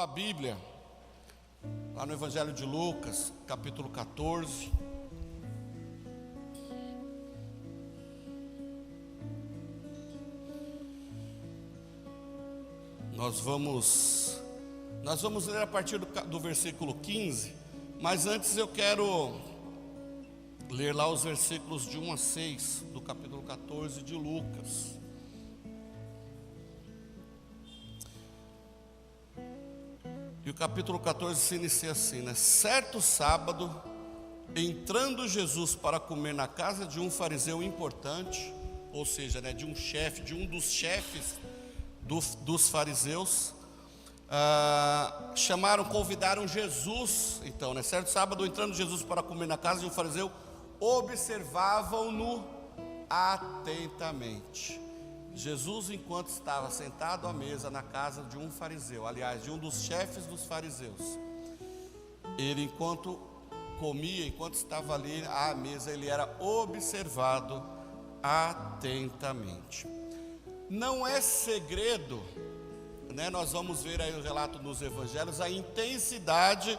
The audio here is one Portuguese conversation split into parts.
sua Bíblia, lá no Evangelho de Lucas, capítulo 14. Nós vamos ler a partir do versículo 15, mas antes eu quero ler lá os versículos de 1 a 6 do capítulo 14 de Lucas. E o capítulo 14 se inicia assim, né? Certo sábado, entrando Jesus para comer na casa de um fariseu importante, ou seja, né, de um chefe, de um dos chefes dos fariseus, convidaram Jesus. Então, né, certo sábado, entrando Jesus para comer na casa de um fariseu, observavam-no atentamente. Jesus, enquanto estava sentado à mesa na casa de um fariseu, aliás, de um dos chefes dos fariseus, ele, enquanto comia, enquanto estava ali à mesa, ele era observado atentamente. Não é segredo, né? Nós vamos ver aí o relato nos evangelhos, a intensidade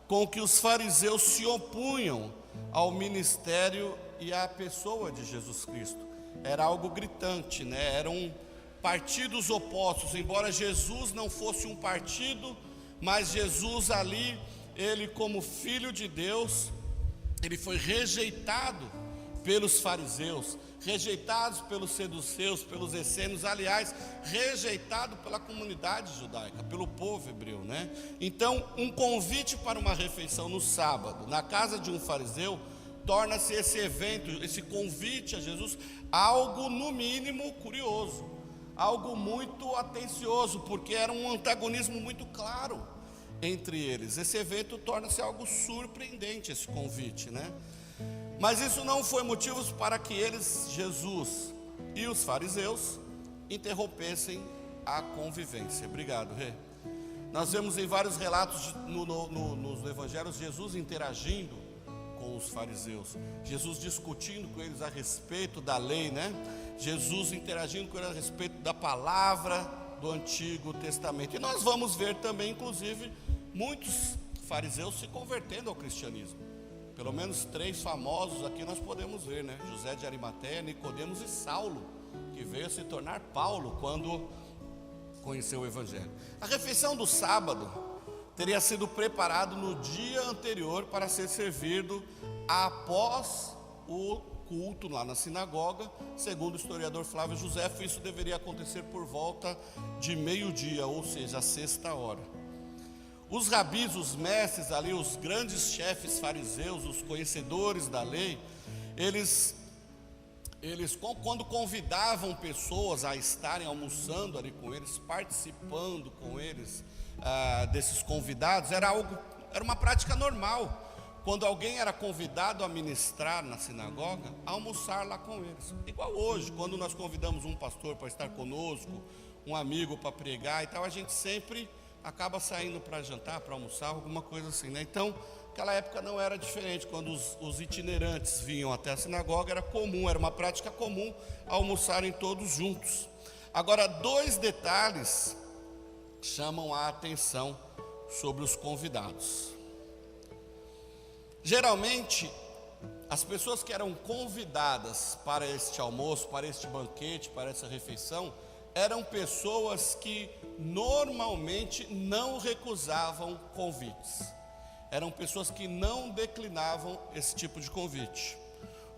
com que os fariseus se opunham ao ministério e à pessoa de Jesus Cristo. Era algo gritante, né? Eram partidos opostos, embora Jesus não fosse um partido, mas Jesus ali, ele como filho de Deus, ele foi rejeitado pelos fariseus, rejeitados pelos seduceus, pelos essênios, aliás, rejeitado pela comunidade judaica, pelo povo hebreu, né? Então, um convite para uma refeição no sábado, na casa de um fariseu, torna-se esse evento, esse convite a Jesus, algo no mínimo curioso, algo muito atencioso, porque era um antagonismo muito claro entre eles. Esse evento torna-se algo surpreendente, esse convite, né? Mas isso não foi motivo para que eles, Jesus e os fariseus, interrompessem a convivência. Obrigado, Rê. Nós vemos em vários relatos nos evangelhos Jesus interagindo com os fariseus, Jesus discutindo com eles a respeito da lei, né? Jesus interagindo com eles a respeito da palavra do Antigo Testamento. E nós vamos ver também, inclusive, muitos fariseus se convertendo ao cristianismo. Pelo menos 3 famosos aqui nós podemos ver, né? José de Arimateia, Nicodemos e Saulo, que veio se tornar Paulo quando conheceu o Evangelho. A refeição do sábado teria sido preparado no dia anterior para ser servido após o culto lá na sinagoga. Segundo o historiador Flávio Josefo, isso deveria acontecer por volta de meio-dia, ou seja, a 6ª hora. Os rabis, os mestres ali, os grandes chefes fariseus, os conhecedores da lei, eles quando convidavam pessoas a estarem almoçando ali com eles, participando com eles desses convidados, era uma prática normal. Quando alguém era convidado a ministrar na sinagoga, almoçar lá com eles. Igual hoje, quando nós convidamos um pastor para estar conosco, um amigo para pregar e tal, a gente sempre acaba saindo para jantar, para almoçar, alguma coisa assim, né? Então, naquela época não era diferente. Quando os itinerantes vinham até a sinagoga, era comum, era uma prática comum almoçarem todos juntos. Agora, 2 detalhes chamam a atenção sobre os convidados. Geralmente, as pessoas que eram convidadas para este almoço, para este banquete, para essa refeição, eram pessoas que normalmente não recusavam convites. Eram pessoas que não declinavam esse tipo de convite.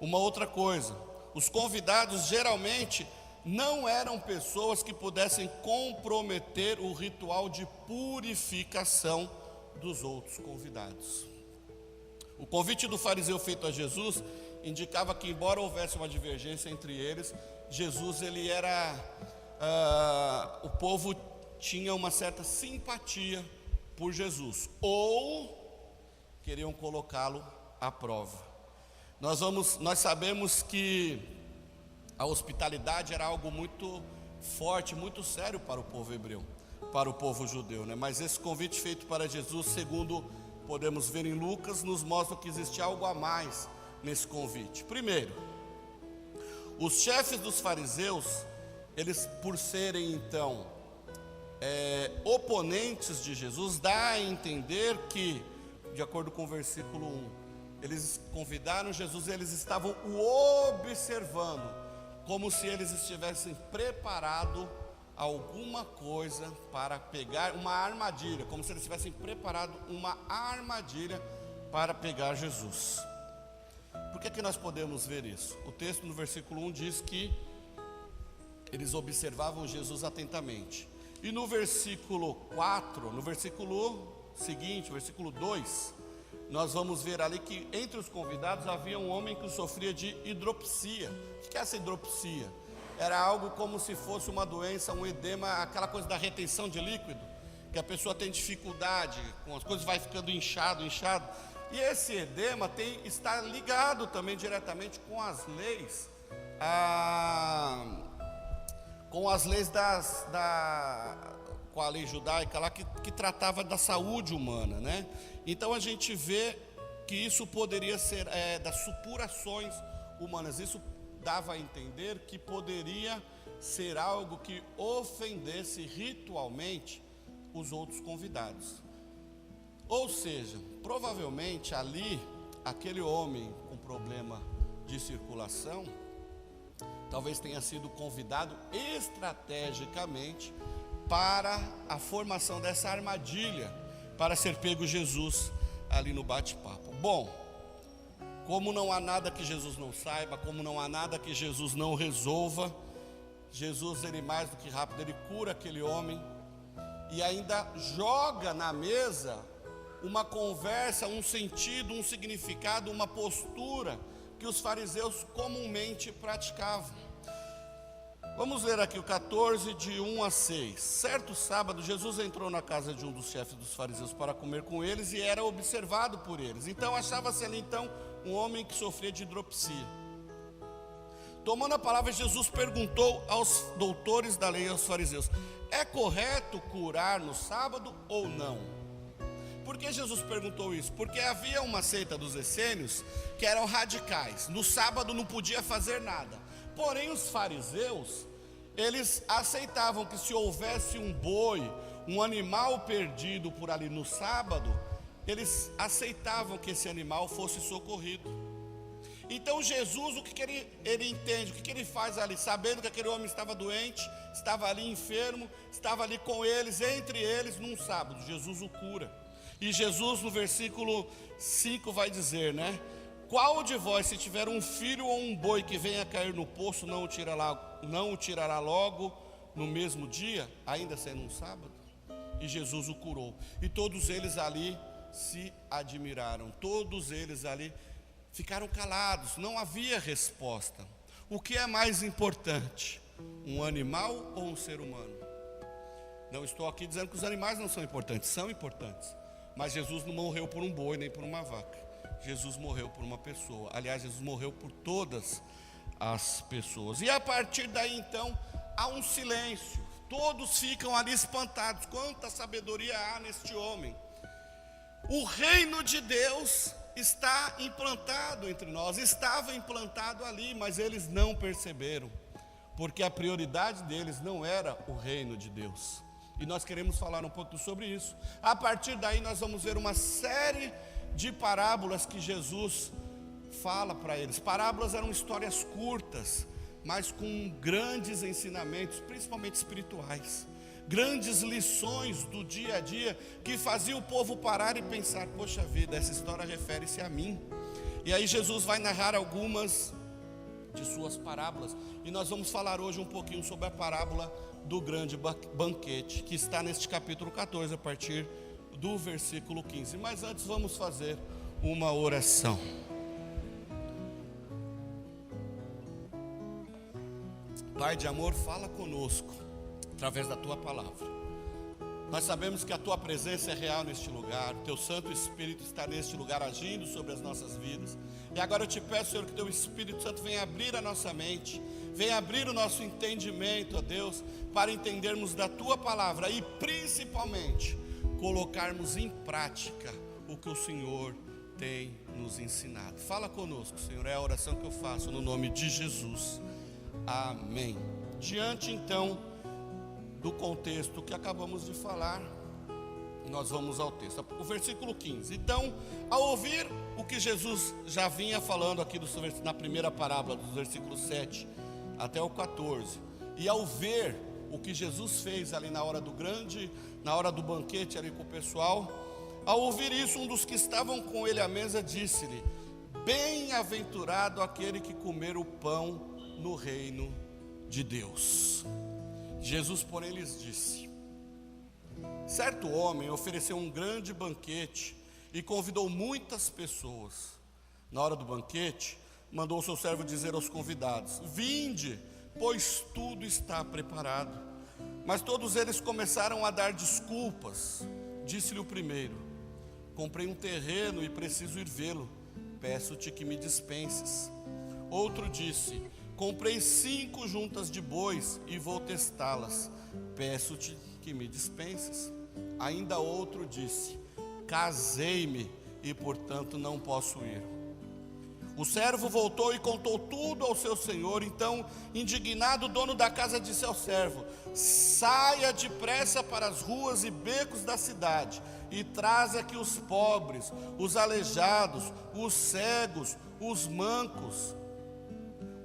Uma outra coisa, os convidados geralmente não eram pessoas que pudessem comprometer o ritual de purificação dos outros convidados. O convite do fariseu feito a Jesus indicava que, embora houvesse uma divergência entre eles, Jesus, ele era... o povo tinha uma certa simpatia por Jesus, ou queriam colocá-lo à prova. Nós sabemos que a hospitalidade era algo muito forte, muito sério para o povo hebreu, para o povo judeu, né? Mas esse convite feito para Jesus, segundo podemos ver em Lucas, nos mostra que existia algo a mais nesse convite. Primeiro, os chefes dos fariseus, eles, por serem então oponentes de Jesus, dá a entender que, de acordo com o versículo 1, eles convidaram Jesus e eles estavam o observando, como se eles estivessem preparado alguma coisa para pegar uma armadilha, como se eles tivessem preparado uma armadilha para pegar Jesus. Por que nós podemos ver isso? O texto no versículo 1 diz que eles observavam Jesus atentamente. E no versículo 4, no versículo seguinte, versículo 2, nós vamos ver ali que entre os convidados havia um homem que sofria de hidropsia. O que é essa hidropsia? Era algo como se fosse uma doença, um edema, aquela coisa da retenção de líquido, que a pessoa tem dificuldade, com as coisas vai ficando inchado. E esse edema está ligado também diretamente com as leis, com a lei judaica lá que tratava da saúde humana, né? Então a gente vê que isso poderia ser das supurações humanas. Isso dava a entender que poderia ser algo que ofendesse ritualmente os outros convidados. Ou seja, provavelmente ali, aquele homem com problema de circulação, talvez tenha sido convidado estrategicamente para a formação dessa armadilha, para ser pego Jesus ali no bate-papo. Bom, como não há nada que Jesus não saiba, como não há nada que Jesus não resolva, Jesus, ele mais do que rápido, ele cura aquele homem e ainda joga na mesa uma conversa, um sentido, um significado, uma postura que os fariseus comumente praticavam. Vamos ler aqui o 14, de 1 a 6. Certo sábado, Jesus entrou na casa de um dos chefes dos fariseus para comer com eles e era observado por eles. Então achava-se ali um homem que sofria de hidropsia. Tomando a palavra, Jesus perguntou aos doutores da lei e aos fariseus: é correto curar no sábado ou não? Por que Jesus perguntou isso? Porque havia uma seita dos essênios que eram radicais. No sábado não podia fazer nada. Porém, os fariseus, eles aceitavam que se houvesse um boi, um animal perdido por ali no sábado, eles aceitavam que esse animal fosse socorrido. Então Jesus, o que ele entende, o que ele faz ali, sabendo que aquele homem estava doente, estava ali enfermo, estava ali com eles, entre eles, num sábado, Jesus o cura. E Jesus no versículo 5 vai dizer, né? Qual de vós, se tiver um filho ou um boi que venha cair no poço, não o tirará logo no mesmo dia, ainda sendo um sábado? E Jesus o curou. E todos eles ali se admiraram, todos eles ali ficaram calados, não havia resposta. O que é mais importante, um animal ou um ser humano? Não estou aqui dizendo que os animais não são importantes, mas Jesus não morreu por um boi nem por uma vaca. Jesus morreu por uma pessoa. Aliás, Jesus morreu por todas as pessoas. E a partir daí então há um silêncio. Todos ficam ali espantados. Quanta sabedoria há neste homem. O reino de Deus está implantado entre nós. Estava implantado ali, mas eles não perceberam, porque a prioridade deles não era o reino de Deus. E nós queremos falar um pouco sobre isso. A partir daí nós vamos ver uma série de parábolas que Jesus fala para eles. Parábolas eram histórias curtas, mas com grandes ensinamentos, principalmente espirituais. Grandes lições do dia a dia que fazia o povo parar e pensar: poxa vida, essa história refere-se a mim. E aí Jesus vai narrar algumas de suas parábolas. E nós vamos falar hoje um pouquinho sobre a parábola do grande banquete, que está neste capítulo 14, a partir do versículo 15. Mas antes vamos fazer uma oração. Pai de amor, fala conosco através da tua palavra. Nós sabemos que a tua presença é real neste lugar, o teu Santo Espírito está neste lugar agindo sobre as nossas vidas. E agora eu te peço, Senhor, que teu Espírito Santo venha abrir a nossa mente, venha abrir o nosso entendimento, ó Deus, para entendermos da tua palavra e principalmente colocarmos em prática o que o Senhor tem nos ensinado. Fala conosco, Senhor, é a oração que eu faço no nome de Jesus. Amém. Diante então do contexto que acabamos de falar, nós vamos ao texto, o versículo 15. Então, ao ouvir o que Jesus já vinha falando aqui na primeira parábola, dos versículos 7 até o 14, e ao ver o que Jesus fez ali na hora do banquete ali com o pessoal, ao ouvir isso, um dos que estavam com ele à mesa disse-lhe: bem-aventurado aquele que comer o pão no reino de Deus. Jesus, porém, lhes disse: certo homem ofereceu um grande banquete e convidou muitas pessoas. Na hora do banquete, mandou o seu servo dizer aos convidados: vinde, pois tudo está preparado. Mas todos eles começaram a dar desculpas. Disse-lhe o primeiro: comprei um terreno e preciso ir vê-lo, peço-te que me dispenses. Outro disse: comprei 5 juntas de bois e vou testá-las, peço-te que me dispenses. Ainda outro disse: casei-me e portanto não posso ir. O servo voltou e contou tudo ao seu senhor. Então, indignado, o dono da casa disse ao servo: saia depressa para as ruas e becos da cidade e traz aqui os pobres, os aleijados, os cegos, os mancos.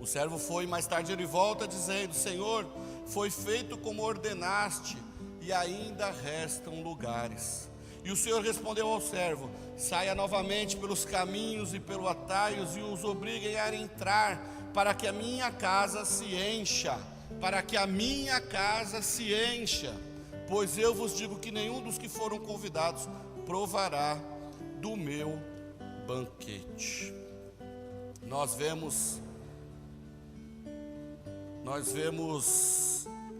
O servo foi, mais tarde ele volta dizendo: Senhor, foi feito como ordenaste e ainda restam lugares. E o Senhor respondeu ao servo: saia novamente pelos caminhos e pelos atalhos e os obriguem a entrar, para que a minha casa se encha, pois eu vos digo que nenhum dos que foram convidados provará do meu banquete. Nós vemos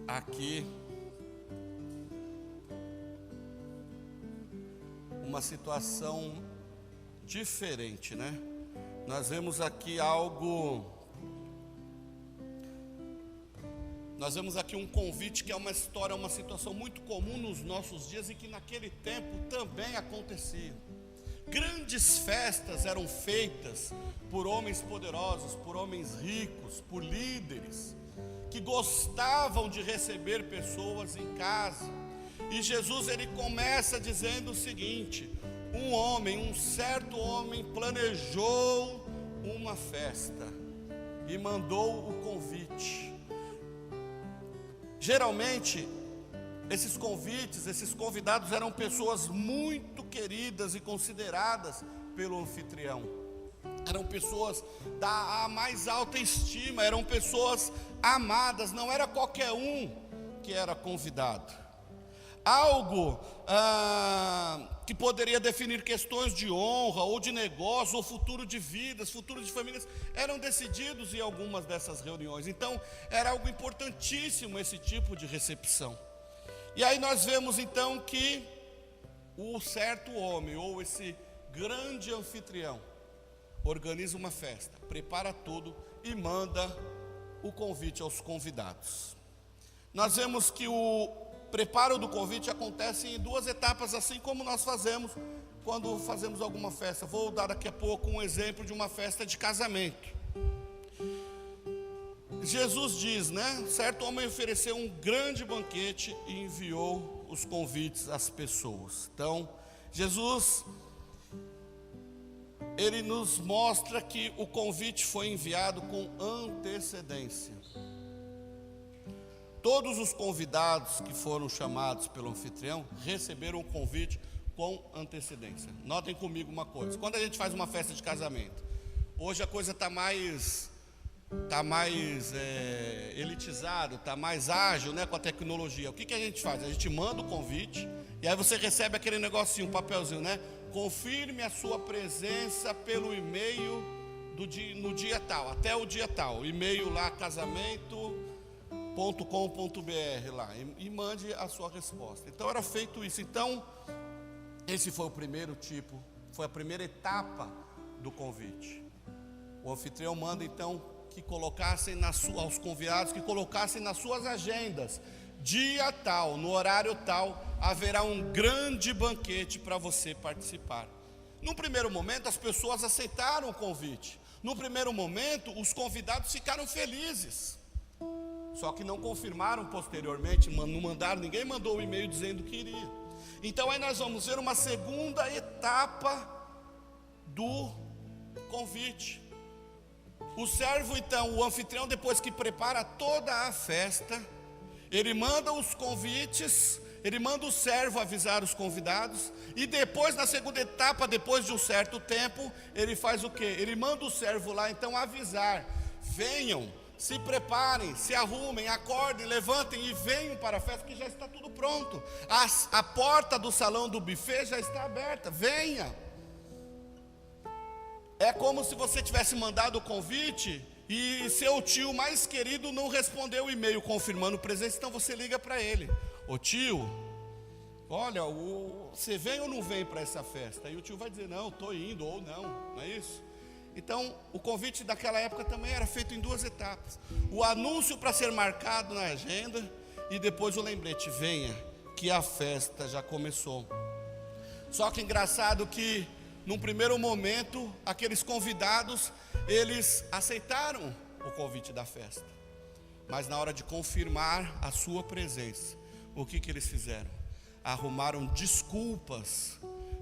aqui uma situação diferente, né? Nós vemos aqui um convite que é uma história, uma situação muito comum nos nossos dias e que naquele tempo também acontecia. Grandes festas eram feitas por homens poderosos, por homens ricos, por líderes que gostavam de receber pessoas em casa. E Jesus, ele começa dizendo o seguinte: um certo homem planejou uma festa e mandou o convite. Geralmente, esses convidados eram pessoas muito queridas e consideradas pelo anfitrião. Eram pessoas da mais alta estima, eram pessoas amadas, não era qualquer um que era convidado. Algo que poderia definir questões de honra, ou de negócio, ou futuro de vidas, futuro de famílias, eram decididos em algumas dessas reuniões. Então, era algo importantíssimo esse tipo de recepção. E aí nós vemos então que o certo homem, ou esse grande anfitrião, organiza uma festa, prepara tudo e manda o convite aos convidados. Nós vemos que o preparo do convite acontece em 2 etapas, assim como nós fazemos quando fazemos alguma festa. Vou dar daqui a pouco um exemplo de uma festa de casamento. Jesus diz, né? Certo homem ofereceu um grande banquete e enviou os convites às pessoas. Então, Jesus, ele nos mostra que o convite foi enviado com antecedência. Todos os convidados que foram chamados pelo anfitrião receberam o convite com antecedência. Notem comigo uma coisa: quando a gente faz uma festa de casamento, hoje a coisa está mais elitizado, está mais ágil, né, com a tecnologia. O que a gente faz? A gente manda o convite e aí você recebe aquele negocinho, um papelzinho, né? Confirme a sua presença pelo e-mail no dia tal, até o dia tal. E-mail lá, casamento.com.br lá, e mande a sua resposta. Então era feito isso. Então, esse foi o primeiro tipo, foi a primeira etapa do convite. O anfitrião manda então que colocassem aos convidados, que colocassem nas suas agendas: dia tal, no horário tal, haverá um grande banquete para você participar. No primeiro momento, as pessoas aceitaram o convite. No primeiro momento, os convidados ficaram felizes. Só que não confirmaram posteriormente, não mandaram, ninguém mandou o e-mail dizendo que iria. Então aí nós vamos ver uma segunda etapa do convite. O servo então, o anfitrião, depois que prepara toda a festa, ele manda os convites, ele manda o servo avisar os convidados, e depois, na segunda etapa, depois de um certo tempo, ele faz o quê? Ele manda o servo lá então avisar: venham, se preparem, se arrumem, acordem, levantem e venham para a festa, que já está tudo pronto. A porta do salão do buffet já está aberta, venha. É como se você tivesse mandado o convite e seu tio mais querido não respondeu o e-mail confirmando presença, então você liga para ele: ô tio, olha, você vem ou não vem para essa festa? E o tio vai dizer: não, estou indo, ou não é isso? Então, o convite daquela época também era feito em duas etapas: o anúncio para ser marcado na agenda, e depois o lembrete: venha, que a festa já começou. Só que engraçado que, num primeiro momento, aqueles convidados, eles aceitaram o convite da festa, mas na hora de confirmar a sua presença, o que eles fizeram? Arrumaram desculpas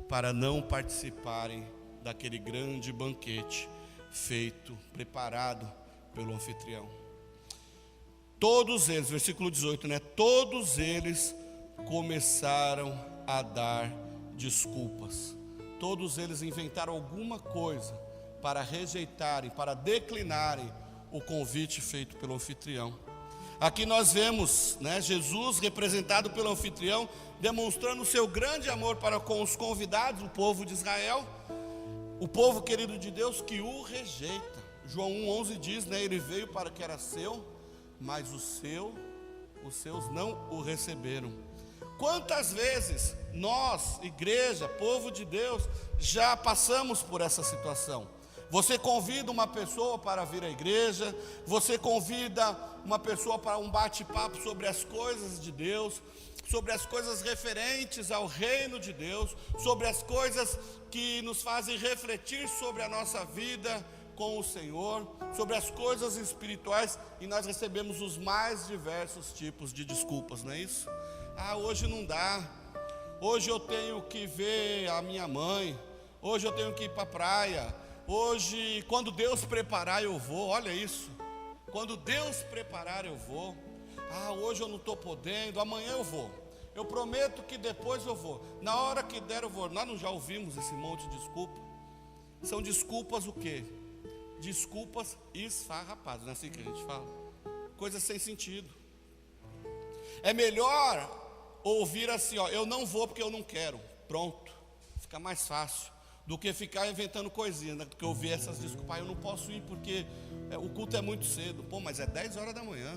para não participarem daquele grande banquete feito, preparado pelo anfitrião. Todos eles, versículo 18, né? Todos eles começaram a dar desculpas. Todos eles inventaram alguma coisa para rejeitarem, para declinarem o convite feito pelo anfitrião. Aqui nós vemos, né, Jesus representado pelo anfitrião, demonstrando o seu grande amor para com os convidados, o povo de Israel, o povo querido de Deus que o rejeita. João 1,11 diz, né, ele veio para que era seu, mas os seus não o receberam. Quantas vezes nós, igreja, povo de Deus, já passamos por essa situação? Você convida uma pessoa para vir à igreja, você convida uma pessoa para um bate-papo sobre as coisas de Deus, sobre as coisas referentes ao reino de Deus, sobre as coisas que nos fazem refletir sobre a nossa vida com o Senhor, sobre as coisas espirituais, e nós recebemos os mais diversos tipos de desculpas, não é isso? Ah, hoje não dá, hoje eu tenho que ver a minha mãe, hoje eu tenho que ir para a praia, hoje, quando Deus preparar eu vou. Olha isso, quando Deus preparar eu vou. Ah, hoje eu não estou podendo, amanhã eu vou, eu prometo que depois eu vou, na hora que der eu vou. Nós não já ouvimos esse monte de desculpa? São desculpas o quê? Desculpas esfarrapadas, não é assim que a gente fala? Coisas sem sentido. É melhor ouvir assim, ó: eu não vou porque eu não quero, pronto, fica mais fácil, do que ficar inventando coisinhas, né? Do que ouvir essas desculpas: eu não posso ir porque o culto é muito cedo. Pô, mas é 10 horas da manhã.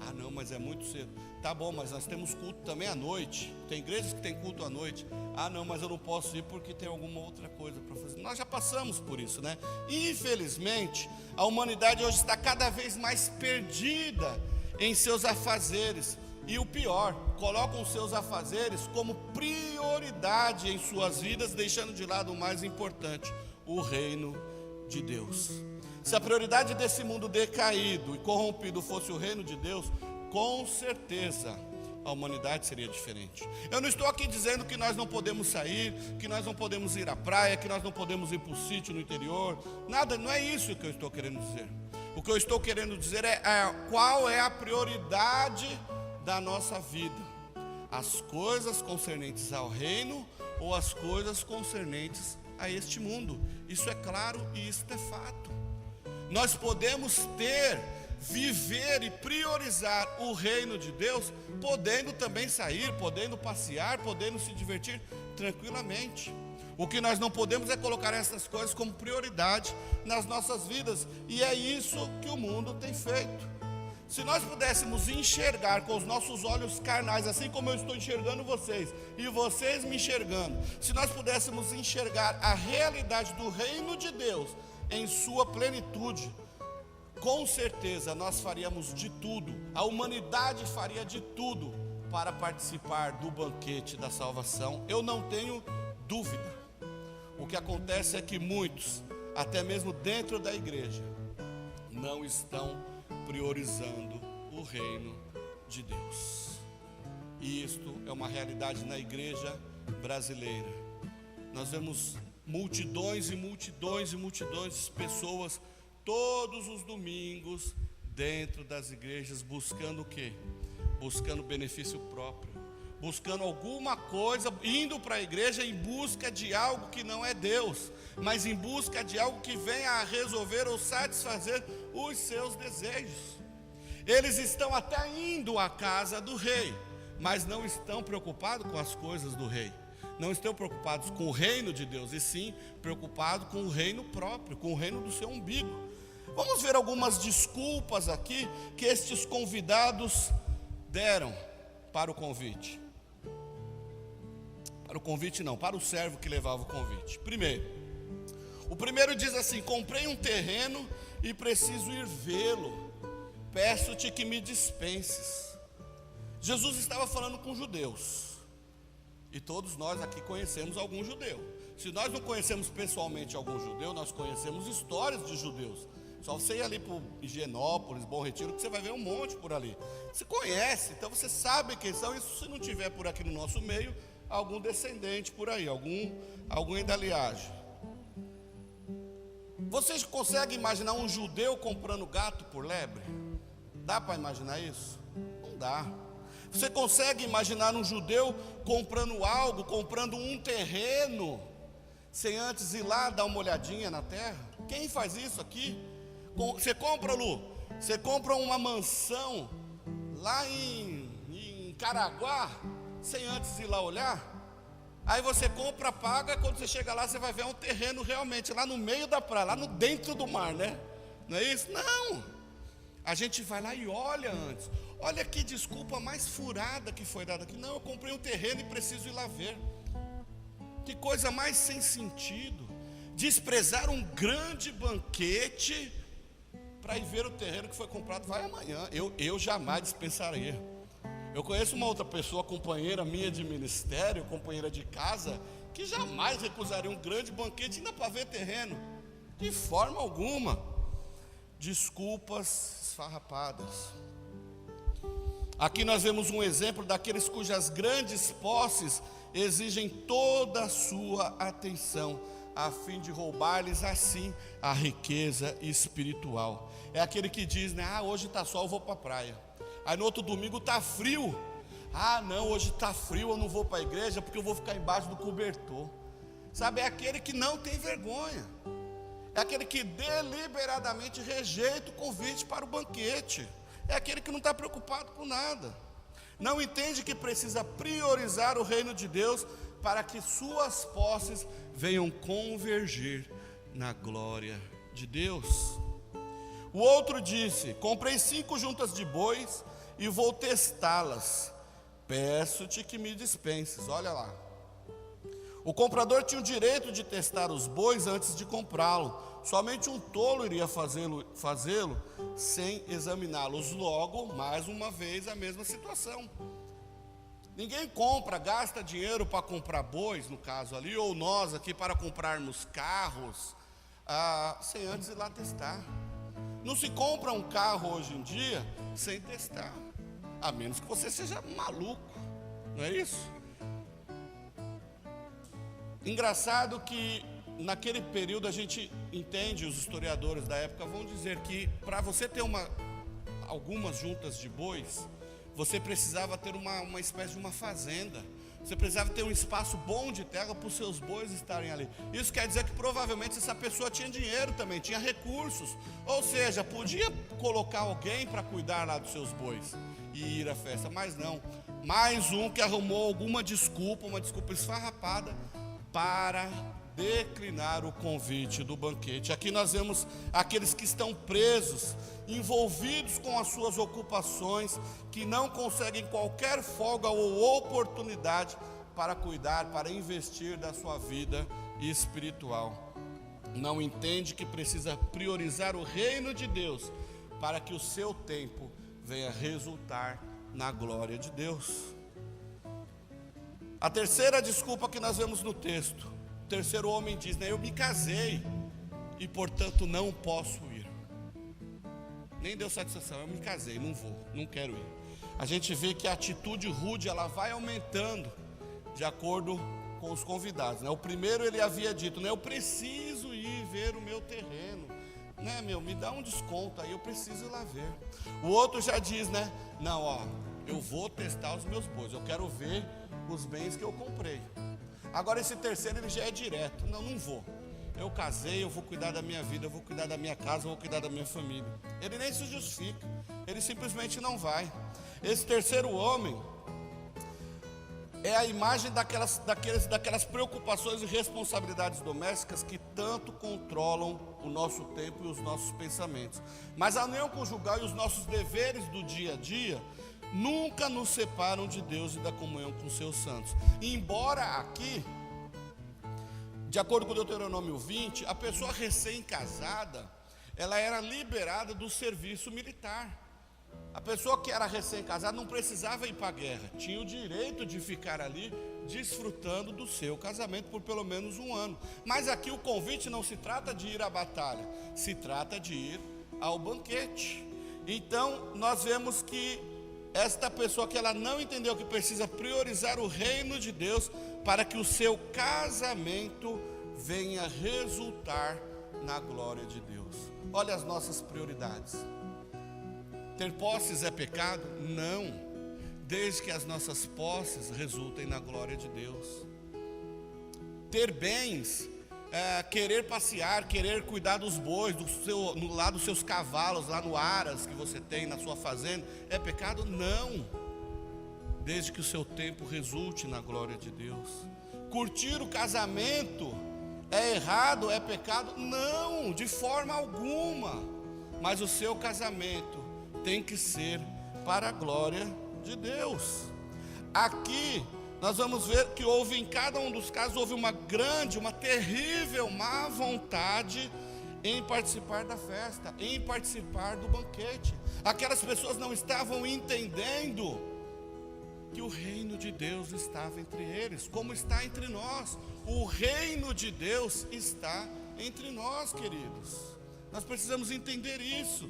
Ah não, mas é muito cedo. Tá bom, mas nós temos culto também à noite, tem igrejas que tem culto à noite. Ah não, mas eu não posso ir porque tem alguma outra coisa para fazer. Nós já passamos por isso, né? Infelizmente, a humanidade hoje está cada vez mais perdida em seus afazeres. E o pior, colocam os seus afazeres como prioridade em suas vidas, deixando de lado o mais importante, o reino de Deus. Se a prioridade desse mundo decaído e corrompido fosse o reino de Deus, com certeza a humanidade seria diferente. Eu não estou aqui dizendo que nós não podemos sair, que nós não podemos ir à praia, que nós não podemos ir para o sítio no interior. Nada, não é isso que eu estou querendo dizer. O que eu estou querendo dizer é qual é a prioridade da nossa vida: as coisas concernentes ao reino ou as coisas concernentes a este mundo. Isso é claro e isso é fato. Nós podemos viver e priorizar o reino de Deus, podendo também sair, podendo passear, podendo se divertir tranquilamente. O que nós não podemos é colocar essas coisas como prioridade nas nossas vidas, e é isso que o mundo tem feito. Se nós pudéssemos enxergar com os nossos olhos carnais, assim como eu estou enxergando vocês, e vocês me enxergando, se nós pudéssemos enxergar a realidade do reino de Deus em sua plenitude, com certeza nós faríamos de tudo, a humanidade faria de tudo para participar do banquete da salvação. Eu não tenho dúvida. O que acontece é que muitos, até mesmo dentro da igreja, não estão priorizando o reino de Deus. E isto é uma realidade na igreja brasileira. Nós vemos multidões e multidões e multidões de pessoas todos os domingos dentro das igrejas buscando o quê? Buscando benefício próprio, buscando alguma coisa, indo para a igreja em busca de algo que não é Deus, mas em busca de algo que venha a resolver ou satisfazer os seus desejos. Eles estão até indo à casa do rei, mas não estão preocupados com as coisas do rei, não estão preocupados com o reino de Deus, e sim preocupados com o reino próprio, com o reino do seu umbigo. Vamos ver algumas desculpas aqui que estes convidados deram para o convite. Para o convite não, para o servo que levava o convite. O primeiro diz assim: comprei um terreno e preciso ir vê-lo, peço-te que me dispenses. Jesus estava falando com judeus, e todos nós aqui conhecemos algum judeu. Se nós não conhecemos pessoalmente algum judeu, nós conhecemos histórias de judeus. Só você ir ali para Higienópolis, Bom Retiro, que você vai ver um monte por ali. Você conhece, então você sabe quem são. Isso se não tiver por aqui no nosso meio, algum descendente por aí, alguém da linhagem. Vocês conseguem imaginar um judeu comprando gato por lebre? Dá para imaginar isso? Não dá. Você consegue imaginar um judeu comprando algo, comprando um terreno, sem antes ir lá dar uma olhadinha na terra? Quem faz isso aqui? Você compra, Lu, você compra uma mansão lá em Caraguá, sem antes ir lá olhar? Aí você compra, paga, quando você chega lá, você vai ver um terreno realmente lá no meio da praia, lá no dentro do mar, né? Não é isso? Não! A gente vai lá e olha antes. Olha que desculpa mais furada que foi dada aqui. Não, eu comprei um terreno e preciso ir lá ver. Que coisa mais sem sentido. Desprezar um grande banquete para ir ver o terreno que foi comprado. Vai amanhã. Eu jamais dispensaria. Eu conheço uma outra pessoa, companheira minha de ministério, companheira de casa, que jamais recusaria um grande banquete ainda para ver terreno. De forma alguma. Desculpas esfarrapadas. Aqui nós vemos um exemplo daqueles cujas grandes posses exigem toda a sua atenção, a fim de roubar-lhes assim a riqueza espiritual. É aquele que diz, né? Ah, hoje está sol, eu vou para a praia. Aí no outro domingo está frio. Ah, não, hoje está frio, eu não vou para a igreja porque eu vou ficar embaixo do cobertor. Sabe, é aquele que não tem vergonha. É aquele que deliberadamente rejeita o convite para o banquete. É aquele que não está preocupado com nada. Não entende que precisa priorizar o reino de Deus para que suas posses venham convergir na glória de Deus. O outro disse: comprei 5 juntas de bois e vou testá-las. Peço-te que me dispenses. Olha lá. O comprador tinha o direito de testar os bois antes de comprá-lo. Somente um tolo iria fazê-lo sem examiná-los. Logo, mais uma vez, a mesma situação. Ninguém compra, gasta dinheiro para comprar bois, no caso ali, ou nós aqui para comprarmos carros, sem antes ir lá testar. Não se compra um carro hoje em dia sem testar, a menos que você seja maluco, não é isso? Engraçado que naquele período a gente entende, os historiadores da época vão dizer que para você ter algumas juntas de bois, você precisava ter uma espécie de uma fazenda. Você precisava ter um espaço bom de terra para os seus bois estarem ali. Isso quer dizer que provavelmente essa pessoa tinha dinheiro também, tinha recursos. Ou seja, podia colocar alguém para cuidar lá dos seus bois e ir à festa, mas não. Mais um que arrumou alguma desculpa, uma desculpa esfarrapada, para declinar o convite do banquete. Aqui nós vemos aqueles que estão presos, envolvidos com as suas ocupações, que não conseguem qualquer folga ou oportunidade para cuidar, para investir da sua vida espiritual. Não entende que precisa priorizar o reino de Deus para que o seu tempo venha resultar na glória de Deus. A terceira desculpa que nós vemos no texto, o terceiro homem diz, né? Eu me casei e portanto não posso ir. nem deu satisfação, eu me casei, não vou, não quero ir. A gente vê que a atitude rude, ela vai aumentando de acordo com os convidados, né? O primeiro ele havia dito, né, eu preciso ir ver o meu terreno, né, me dá um desconto aí, eu preciso ir lá ver. O outro já diz, né, não, ó, eu vou testar os meus bois, eu quero ver os bens que eu comprei. Agora esse terceiro ele já é direto, não vou. Eu casei, eu vou cuidar da minha vida, eu vou cuidar da minha casa, eu vou cuidar da minha família. Ele nem se justifica, ele simplesmente não vai. Esse terceiro homem é a imagem daquelas preocupações e responsabilidades domésticas que tanto controlam o nosso tempo e os nossos pensamentos. Mas a união conjugal e os nossos deveres do dia a dia nunca nos separam de Deus e da comunhão com seus santos. Embora aqui, de acordo com Deuteronômio 20, a pessoa recém-casada, ela era liberada do serviço militar. A pessoa que era recém-casada não precisava ir para a guerra, tinha o direito de ficar ali desfrutando do seu casamento por pelo menos um ano. Mas aqui o convite não se trata de ir à batalha, se trata de ir ao banquete. Então nós vemos que esta pessoa que ela não entendeu que precisa priorizar o reino de Deus para que o seu casamento venha resultar na glória de Deus. Olha as nossas prioridades. Ter posses é pecado? Não, desde que as nossas posses resultem na glória de Deus. Ter bens, querer passear, querer cuidar dos bois, lá dos seus cavalos, lá no aras que você tem na sua fazenda, é pecado? Não, desde que o seu tempo resulte na glória de Deus. Curtir o casamento é errado, é pecado? Não, de forma alguma, mas o seu casamento tem que ser para a glória de Deus. Aqui nós vamos ver que houve em cada um dos casos, houve uma terrível má vontade em participar da festa, em participar do banquete. Aquelas pessoas não estavam entendendo que o reino de Deus estava entre eles, como está entre nós. O reino de Deus está entre nós, queridos. Nós precisamos entender isso.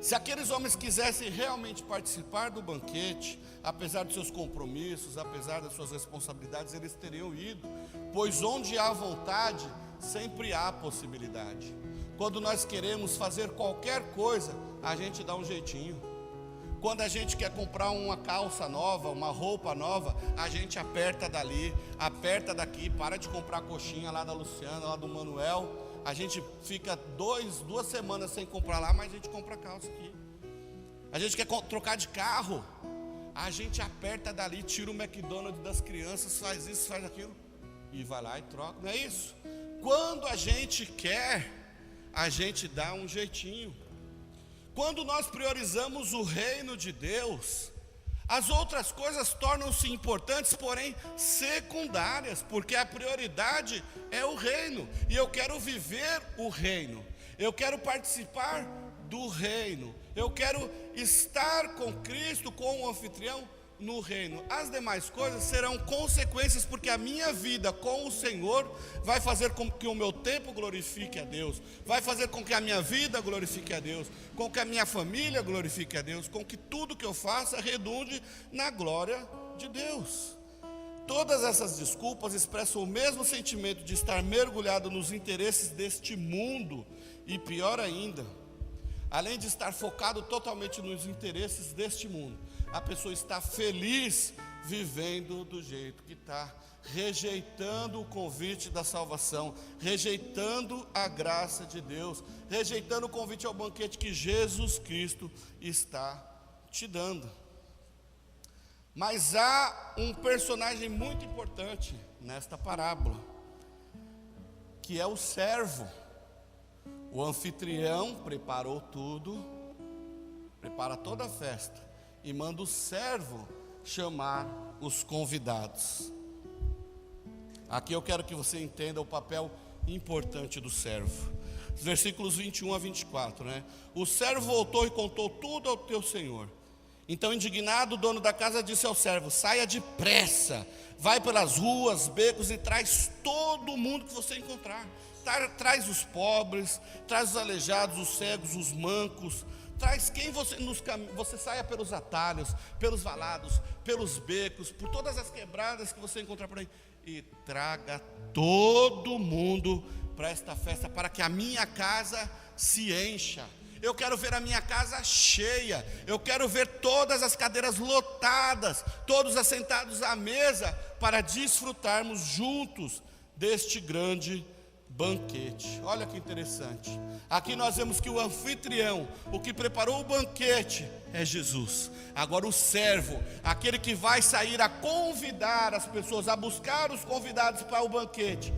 Se aqueles homens quisessem realmente participar do banquete, apesar dos seus compromissos, apesar das suas responsabilidades, eles teriam ido, pois onde há vontade, sempre há possibilidade. Quando nós queremos fazer qualquer coisa, a gente dá um jeitinho. Quando a gente quer comprar uma calça nova, uma roupa nova, a gente aperta dali, aperta daqui, para de comprar coxinha lá da Luciana, lá do Manuel. A gente fica 2 semanas sem comprar lá, mas a gente compra calça aqui. A gente quer trocar de carro, a gente aperta dali, tira o McDonald's das crianças, faz isso, faz aquilo, e vai lá e troca, não é isso? Quando a gente quer, a gente dá um jeitinho. Quando nós priorizamos o reino de Deus, as outras coisas tornam-se importantes, porém secundárias, porque a prioridade é o reino, e eu quero viver o reino, eu quero participar do reino, eu quero estar com Cristo, com o anfitrião no reino. As demais coisas serão consequências, porque a minha vida com o Senhor vai fazer com que o meu tempo glorifique a Deus, vai fazer com que a minha vida glorifique a Deus, com que a minha família glorifique a Deus, com que tudo que eu faça redunde na glória de Deus. Todas essas desculpas expressam o mesmo sentimento de estar mergulhado nos interesses deste mundo, e pior ainda, além de estar focado totalmente nos interesses deste mundo, a pessoa está feliz vivendo do jeito que está, rejeitando o convite da salvação, rejeitando a graça de Deus, rejeitando o convite ao banquete que Jesus Cristo está te dando. Mas há um personagem muito importante nesta parábola, que é o servo. O anfitrião preparou tudo, prepara toda a festa, e manda o servo chamar os convidados. Aqui eu quero que você entenda o papel importante do servo. Versículos 21 a 24, né? O servo voltou e contou tudo ao teu senhor. Então, indignado, o dono da casa disse ao servo: saia depressa, vai pelas ruas, becos e traz todo mundo que você encontrar. traz os pobres, traz os aleijados, os cegos, os mancos, traz quem você saia pelos atalhos, pelos valados, pelos becos, por todas as quebradas que você encontrar por aí, e traga todo mundo para esta festa, para que a minha casa se encha. Eu quero ver a minha casa cheia, eu quero ver todas as cadeiras lotadas, todos assentados à mesa, para desfrutarmos juntos deste grande banquete. Olha que interessante, aqui nós vemos que o anfitrião, o que preparou o banquete, é Jesus. Agora o servo, aquele que vai sair a convidar as pessoas, a buscar os convidados para o banquete,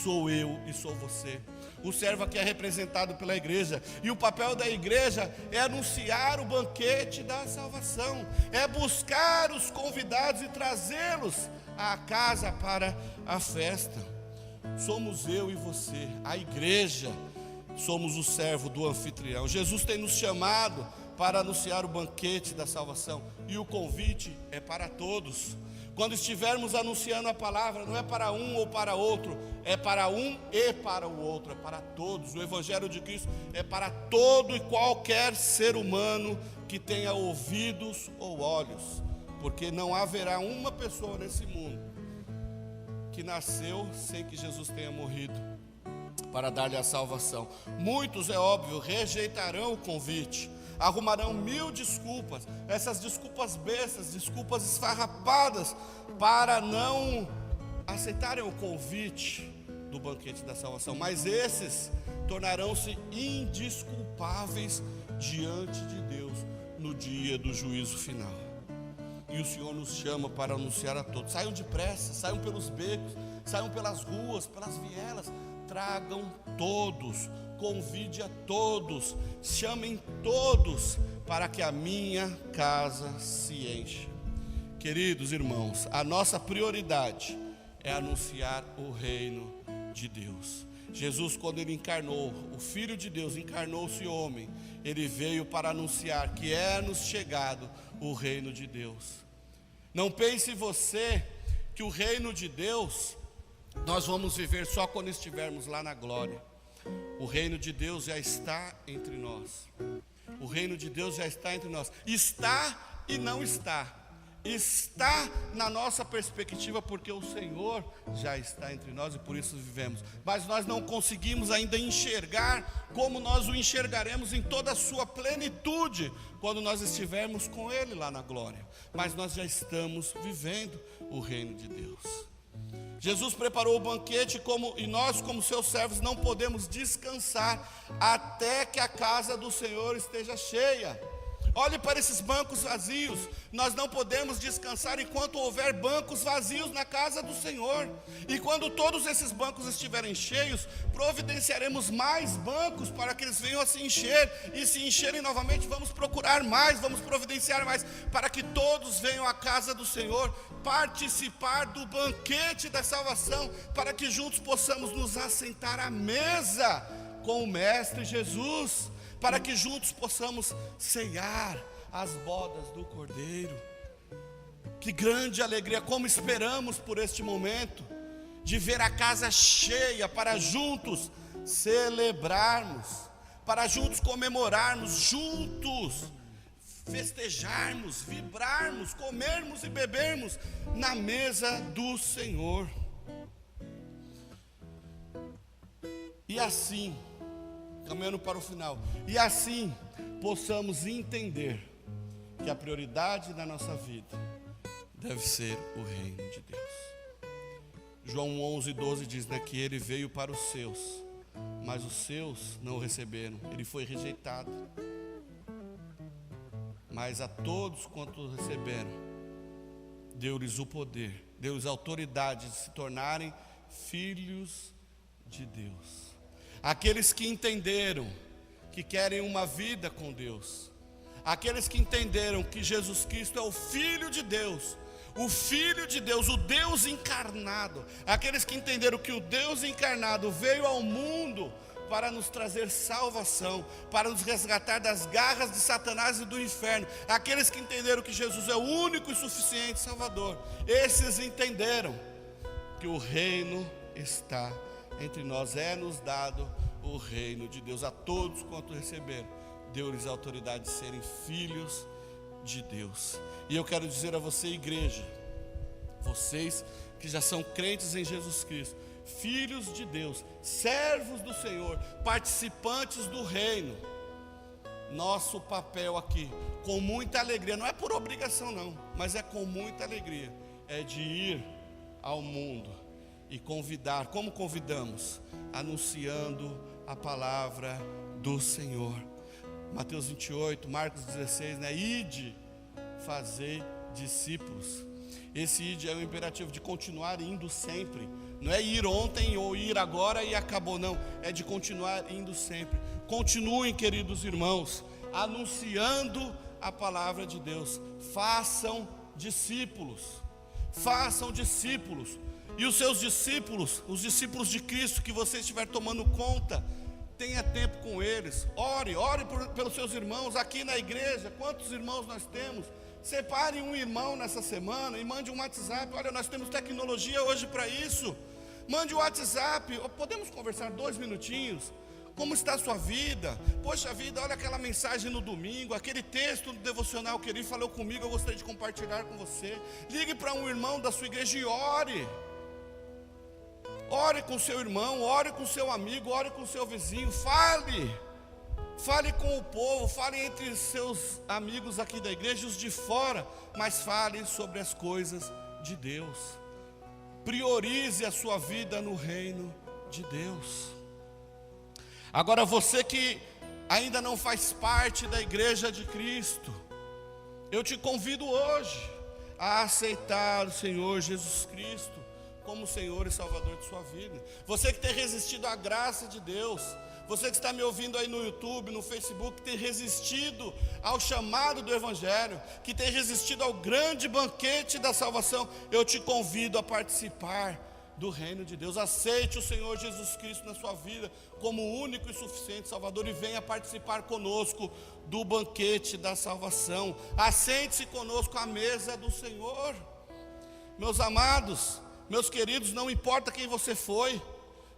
sou eu e sou você. O servo aqui é representado pela igreja, e o papel da igreja é anunciar o banquete da salvação, é buscar os convidados e trazê-los à casa para a festa. Somos eu e você, a igreja, somos o servo do anfitrião. Jesus tem nos chamado para anunciar o banquete da salvação, e o convite é para todos. Quando estivermos anunciando a palavra, não é para um ou para outro, é para um e para o outro, é para todos. O Evangelho de Cristo é para todo e qualquer ser humano que tenha ouvidos ou olhos, porque não haverá uma pessoa nesse mundo que nasceu sem que Jesus tenha morrido para dar-lhe a salvação. Muitos, é óbvio, rejeitarão o convite, arrumarão 1000 desculpas, essas desculpas bestas, desculpas esfarrapadas, para não aceitarem o convite do banquete da salvação. Mas esses tornarão-se indesculpáveis diante de Deus no dia do juízo final. E o Senhor nos chama para anunciar a todos: saiam depressa, saiam pelos becos, saiam pelas ruas, pelas vielas, tragam todos, convide a todos, chamem todos, para que a minha casa se encha. Queridos irmãos, a nossa prioridade é anunciar o reino de Deus. Jesus, quando ele encarnou, o Filho de Deus encarnou-se homem, ele veio para anunciar que é-nos chegado o reino de Deus. Não pense você que o reino de Deus nós vamos viver só quando estivermos lá na glória. O reino de Deus já está entre nós. O reino de Deus já está entre nós. Está e não está. Está na nossa perspectiva, porque o Senhor já está entre nós e por isso vivemos. Mas nós não conseguimos ainda enxergar como nós o enxergaremos em toda a sua plenitude quando nós estivermos com Ele lá na glória. Mas nós já estamos vivendo o reino de Deus. Jesus preparou o banquete e nós, como seus servos, não podemos descansar até que a casa do Senhor esteja cheia. Olhe para esses bancos vazios. Nós não podemos descansar enquanto houver bancos vazios na casa do Senhor. E quando todos esses bancos estiverem cheios, providenciaremos mais bancos para que eles venham a se encher. E se encherem novamente, vamos procurar mais, vamos providenciar mais, para que todos venham à casa do Senhor, participar do banquete da salvação, para que juntos possamos nos assentar à mesa com o Mestre Jesus, para que juntos possamos ceiar as bodas do Cordeiro. Que grande alegria, como esperamos por este momento, de ver a casa cheia, para juntos celebrarmos, para juntos comemorarmos, juntos festejarmos, vibrarmos, comermos e bebermos na mesa do Senhor. E assim, caminhando para o final, e assim possamos entender que a prioridade da nossa vida deve ser o reino de Deus. João 11:12 diz, que ele veio para os seus, mas os seus não o receberam, ele foi rejeitado. Mas a todos quanto receberam, deu-lhes o poder, deu-lhes a autoridade de se tornarem filhos de Deus. Aqueles que entenderam que querem uma vida com Deus, aqueles que entenderam que Jesus Cristo é o Filho de Deus, o Deus encarnado, aqueles que entenderam que o Deus encarnado veio ao mundo para nos trazer salvação, para nos resgatar das garras de Satanás e do inferno, aqueles que entenderam que Jesus é o único e suficiente Salvador, esses entenderam que o reino está entre nós. É-nos dado o reino de Deus. A todos quanto receberam, deu-lhes a autoridade de serem filhos de Deus. E eu quero dizer a você, igreja, vocês que já são crentes em Jesus Cristo, filhos de Deus, servos do Senhor, participantes do reino, nosso papel aqui, com muita alegria, não é por obrigação não, mas é com muita alegria, é de ir ao mundo e convidar. Como convidamos? Anunciando a palavra do Senhor. Mateus 28, Marcos 16, né? Ide, fazer discípulos. Esse ide é o imperativo de continuar indo sempre. Não é ir ontem ou ir agora e acabou, não. É de continuar indo sempre. Continuem, queridos irmãos, anunciando a palavra de Deus. Façam discípulos. Façam discípulos. E os seus discípulos, os discípulos de Cristo que você estiver tomando conta, tenha tempo com eles. Ore pelos seus irmãos aqui na igreja. Quantos irmãos nós temos? Separe um irmão nessa semana e mande um WhatsApp. Olha, nós temos tecnologia hoje para isso. Mande um WhatsApp. Podemos conversar 2 minutinhos? Como está a sua vida? Poxa vida, olha aquela mensagem no domingo, aquele texto do devocional que ele falou comigo, eu gostaria de compartilhar com você. Ligue para um irmão da sua igreja e ore. Ore com seu irmão, ore com seu amigo, ore com seu vizinho. Fale com o povo, fale entre seus amigos aqui da igreja e os de fora, mas fale sobre as coisas de Deus. Priorize a sua vida no reino de Deus. Agora, você que ainda não faz parte da igreja de Cristo, eu te convido hoje a aceitar o Senhor Jesus Cristo como Senhor e Salvador de sua vida. Você que tem resistido à graça de Deus, você que está me ouvindo aí no YouTube, no Facebook, que tem resistido ao chamado do Evangelho, que tem resistido ao grande banquete da salvação, eu te convido a participar do reino de Deus. Aceite o Senhor Jesus Cristo na sua vida como o único e suficiente Salvador e venha participar conosco do banquete da salvação. Assente-se conosco à mesa do Senhor. Meus amados, meus queridos, não importa quem você foi,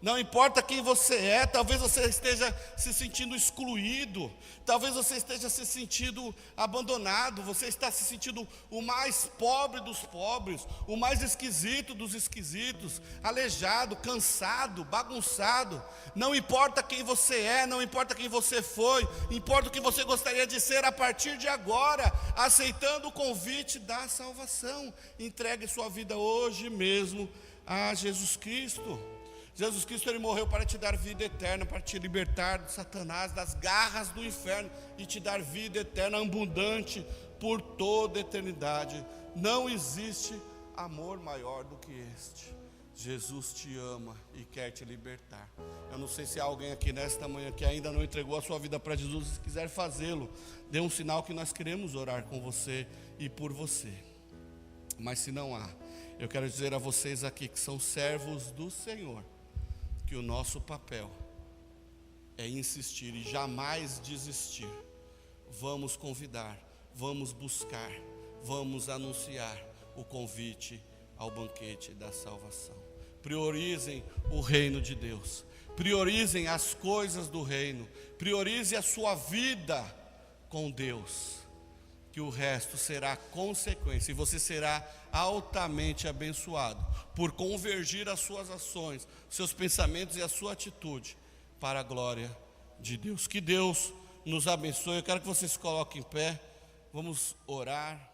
não importa quem você é, talvez você esteja se sentindo excluído, talvez você esteja se sentindo abandonado, você está se sentindo o mais pobre dos pobres, o mais esquisito dos esquisitos, aleijado, cansado, bagunçado. Não importa quem você é, não importa quem você foi, importa o que você gostaria de ser a partir de agora, aceitando o convite da salvação. Entregue sua vida hoje mesmo a Jesus Cristo. Jesus Cristo, Ele morreu para te dar vida eterna, para te libertar de Satanás, das garras do inferno e te dar vida eterna abundante por toda a eternidade. Não existe amor maior do que este. Jesus te ama e quer te libertar. Eu não sei se há alguém aqui nesta manhã que ainda não entregou a sua vida para Jesus. Se quiser fazê-lo, dê um sinal que nós queremos orar com você e por você. Mas se não há, eu quero dizer a vocês aqui que são servos do Senhor, que o nosso papel é insistir e jamais desistir. Vamos convidar, vamos buscar, vamos anunciar o convite ao banquete da salvação. Priorizem o reino de Deus, priorizem as coisas do reino, priorize a sua vida com Deus, que o resto será consequência e você será altamente abençoado por convergir as suas ações, seus pensamentos e a sua atitude para a glória de Deus. Que Deus nos abençoe. Eu quero que você se coloque em pé, vamos orar.